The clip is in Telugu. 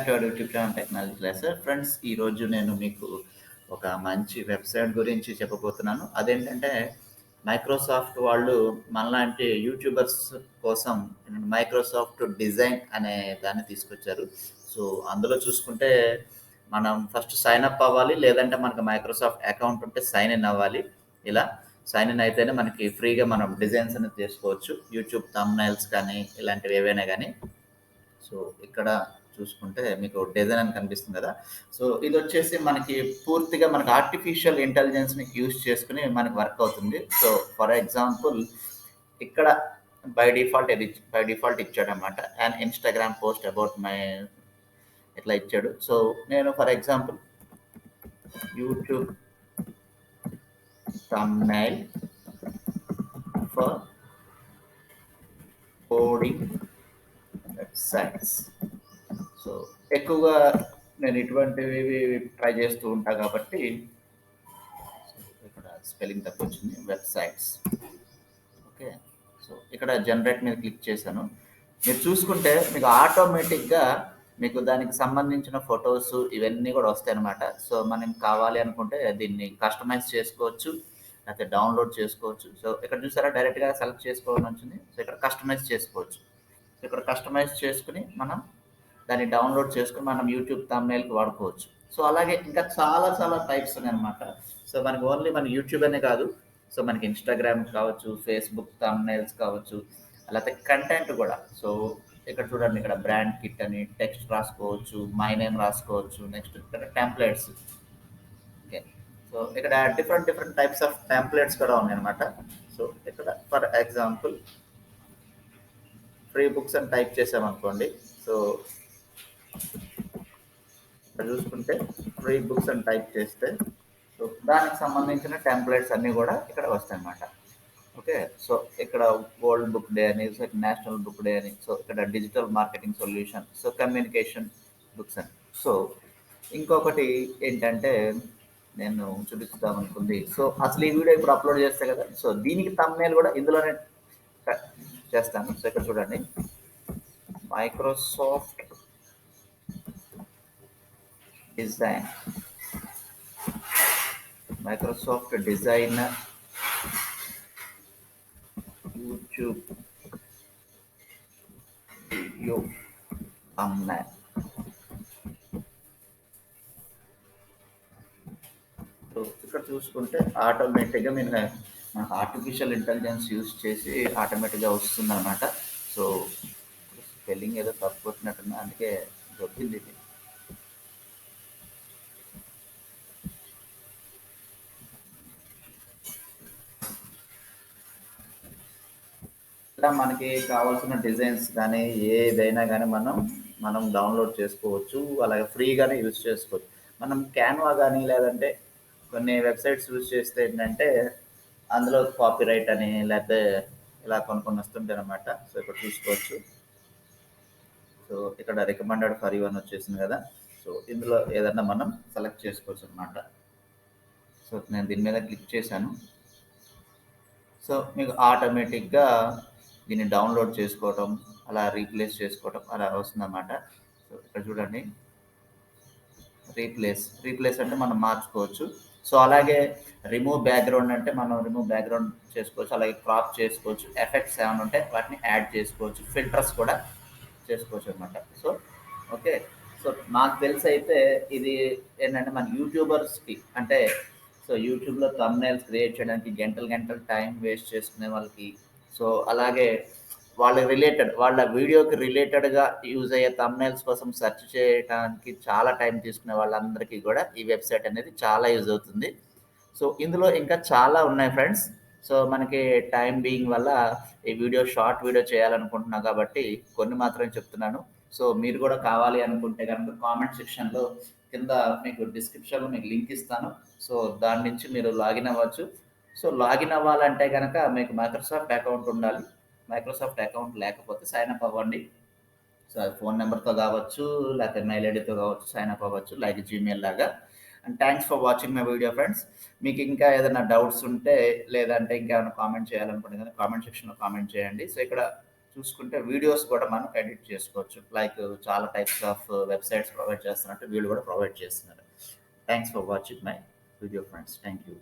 YouTube channel technology class. Friends, ఈరోజు నేను మీకు ఒక మంచి వెబ్సైట్ గురించి చెప్పబోతున్నాను. అదేంటంటే మైక్రోసాఫ్ట్ వాళ్ళు మనలాంటి యూట్యూబర్స్ కోసం మైక్రోసాఫ్ట్ డిజైన్ అనే దాన్ని తీసుకొచ్చారు. సో అందులో చూసుకుంటే మనం ఫస్ట్ సైన్ అప్ అవ్వాలి, లేదంటే మనకు మైక్రోసాఫ్ట్ అకౌంట్ ఉంటే సైన్ ఇన్ అవ్వాలి. ఇలా సైన్ ఇన్ అయితేనే మనకి ఫ్రీగా మనం డిజైన్స్ అనేది చేసుకోవచ్చు, యూట్యూబ్ థంబ్నైల్స్ కానీ ఇలాంటివి ఏవైనా కానీ. సో ఇక్కడ చూసుకుంటే మీకు డిజైన్ అని కనిపిస్తుంది కదా. సో ఇది వచ్చేసి మనకి పూర్తిగా మనకి ఆర్టిఫిషియల్ ఇంటెలిజెన్స్ని యూజ్ చేసుకుని మనకి వర్క్ అవుతుంది. సో ఫర్ ఎగ్జాంపుల్ ఇక్కడ బై డిఫాల్ట్ ఇచ్చాడు అనమాట. And Instagram post about my ఇట్లా ఇచ్చాడు. సో నేను for example YouTube thumbnail for coding websites. So ఎక్కువగా నేను ఇటువంటివి ట్రై చేస్తూ ఉంటా కాబట్టి ఇక్కడ స్పెల్లింగ్ తప్పు వచ్చింది, వెబ్సైట్స్. ఓకే, సో ఇక్కడ జనరేట్ మీద క్లిక్ చేశాను. మీరు చూసుకుంటే మీకు ఆటోమేటిక్గా మీకు దానికి సంబంధించిన ఫొటోస్ ఇవన్నీ కూడా వస్తాయి అన్నమాట. సో మనం కావాలి అనుకుంటే దీన్ని కస్టమైజ్ చేసుకోవచ్చు, లేకపోతే డౌన్లోడ్ చేసుకోవచ్చు. సో ఇక్కడ చూసారా, డైరెక్ట్గా సెలెక్ట్ చేసుకోవాలని వచ్చింది. సో ఇక్కడ కస్టమైజ్ చేసుకోవచ్చు. ఇక్కడ కస్టమైజ్ చేసుకుని మనం దాన్ని డౌన్లోడ్ చేసుకుని మనం యూట్యూబ్ థంబ్నైల్కి వాడుకోవచ్చు. సో అలాగే ఇంకా చాలా చాలా టైప్స్ ఉన్నాయి అనమాట. సో మనకి ఓన్లీ మన యూట్యూబ్ అనే కాదు, సో మనకి ఇన్స్టాగ్రామ్ కావచ్చు, ఫేస్బుక్ థంబ్నైల్స్ కావచ్చు, లేకపోతే కంటెంట్ కూడా. సో ఇక్కడ చూడండి, ఇక్కడ బ్రాండ్ కిట్ అని టెక్స్ట్ రాసుకోవచ్చు, మై నేమ్ రాసుకోవచ్చు. నెక్స్ట్ ఇక్కడ టెంప్లెట్స్. ఓకే, సో ఇక్కడ different different types of templates కూడా ఉన్నాయి అనమాట. సో ఇక్కడ ఫర్ ఎగ్జాంపుల్ ఫ్రీ బుక్స్ అని టైప్ చేసామనుకోండి. సో ఇక్కడ చూసుకుంటే ఫ్రీ బుక్స్ అని టైప్ చేస్తే సో దానికి సంబంధించిన టెంప్లెట్స్ అన్నీ కూడా ఇక్కడ వస్తాయి అన్నమాట. ఓకే, సో ఇక్కడ వరల్డ్ బుక్ డే అని, సో నేషనల్ బుక్ డే అని, సో ఇక్కడ digital marketing solution, so communication books అని. సో ఇంకొకటి ఏంటంటే నేను చూపిస్తాం అనుకుంది. సో అసలు ఈ వీడియో ఇప్పుడు అప్లోడ్ చేస్తే కదా, సో దీనికి థంబ్నైల్ కూడా ఇందులోనే చేస్తాను. సో ఇక్కడ చూడండి, Microsoft design, Microsoft designer YouTube video thumbnail. So ఇక్కడ చూసుకుంటే ఆటోమేటిక్గా మీరు మనకు ఆర్టిఫిషియల్ ఇంటెలిజెన్స్ యూజ్ చేసి ఆటోమేటిక్గా వస్తుంది అనమాట. సో స్పెల్లింగ్ ఏదో తప్పు వచ్చినట్టుంది, అందుకే దొరికింది ఇది. ఇలా మనకి కావాల్సిన డిజైన్స్ కానీ ఏదైనా కానీ మనం డౌన్లోడ్ చేసుకోవచ్చు, అలాగే ఫ్రీగానే యూజ్ చేసుకోవచ్చు. మనం క్యాన్వా కానీ లేదంటే కొన్ని వెబ్సైట్స్ యూజ్ చేస్తే ఏంటంటే అందులో కాపీ రైట్ అని లేకపోతే ఇలా కొన్ని వస్తుంటాయి అనమాట. సో ఇక్కడ చూసుకోవచ్చు. సో ఇక్కడ రికమెండెడ్ ఫర్ యూ అని వచ్చేసింది కదా. సో ఇందులో ఏదన్నా మనం సెలెక్ట్ చేసుకోవచ్చు అనమాట. సో నేను దీని మీద క్లిక్ చేశాను. సో మీకు ఆటోమేటిక్గా దీన్ని డౌన్లోడ్ చేసుకోవటం, అలా రీప్లేస్ చేసుకోవటం అలా వస్తుందన్నమాట. సో ఇక్కడ చూడండి, రీప్లేస్ అంటే మనం మార్చుకోవచ్చు. సో అలాగే రిమూవ్ బ్యాక్గ్రౌండ్ అంటే మనం రిమూవ్ బ్యాక్గ్రౌండ్ చేసుకోవచ్చు, అలాగే క్రాప్ చేసుకోవచ్చు. ఎఫెక్ట్స్ ఏమైనా ఉంటే వాటిని యాడ్ చేసుకోవచ్చు, ఫిల్టర్స్ కూడా చేసుకోవచ్చు అనమాట. సో ఓకే, సో నాకు తెలిసి అయితే ఇది ఏంటంటే మన యూట్యూబర్స్కి అంటే సో యూట్యూబ్లో థంబ్నైల్స్ క్రియేట్ చేయడానికి గంటలు టైం వేస్ట్ చేసుకునే వాళ్ళకి, సో అలాగే వాళ్ళ వీడియోకి రిలేటెడ్గా యూజ్ అయ్యే థంబ్నైల్స్ కోసం సెర్చ్ చేయడానికి చాలా టైం తీసుకునే వాళ్ళందరికీ కూడా ఈ వెబ్సైట్ అనేది చాలా యూజ్ అవుతుంది. సో ఇందులో ఇంకా చాలా ఉన్నాయి ఫ్రెండ్స్. సో మనకి టైం బీయింగ్ వల్ల ఈ షార్ట్ వీడియో చేయాలనుకుంటున్నా కాబట్టి కొన్ని మాత్రమే చెప్తున్నాను. సో మీరు కూడా కావాలి అనుకుంటే కనుక కామెంట్ సెక్షన్లో కింద మీకు డిస్క్రిప్షన్లో మీకు లింక్ ఇస్తాను. సో దాని నుంచి మీరు లాగిన్ అవ్వచ్చు. సో లాగిన్ అవ్వాలంటే కనుక మీకు మైక్రోసాఫ్ట్ అకౌంట్ ఉండాలి. మైక్రోసాఫ్ట్ అకౌంట్ లేకపోతే సైన్ అప్ అవ్వండి. సో అది ఫోన్ నెంబర్తో కావచ్చు, లేకపోతే మెయిల్ ఐడితో కావచ్చు, సైన్ అప్ అవ్వచ్చు, లైక్ జీమెయిల్ లాగా. And thanks for watching my video friends. మీకు ఇంకా ఏదైనా డౌట్స్ ఉంటే లేదంటే ఇంకా ఏమైనా కామెంట్ చేయాలనుకుంటే కానీ కామెంట్ సెక్షన్లో కామెంట్ చేయండి. సో ఇక్కడ చూసుకుంటే వీడియోస్ కూడా మనం ఎడిట్ చేసుకోవచ్చు. లైక్ చాలా టైప్స్ ఆఫ్ వెబ్‌సైట్స్ ప్రొవైడ్ చేస్తున్నట్టు వీళ్ళు కూడా ప్రొవైడ్ చేస్తున్నారు. Thanks for watching my video friends. Thank you.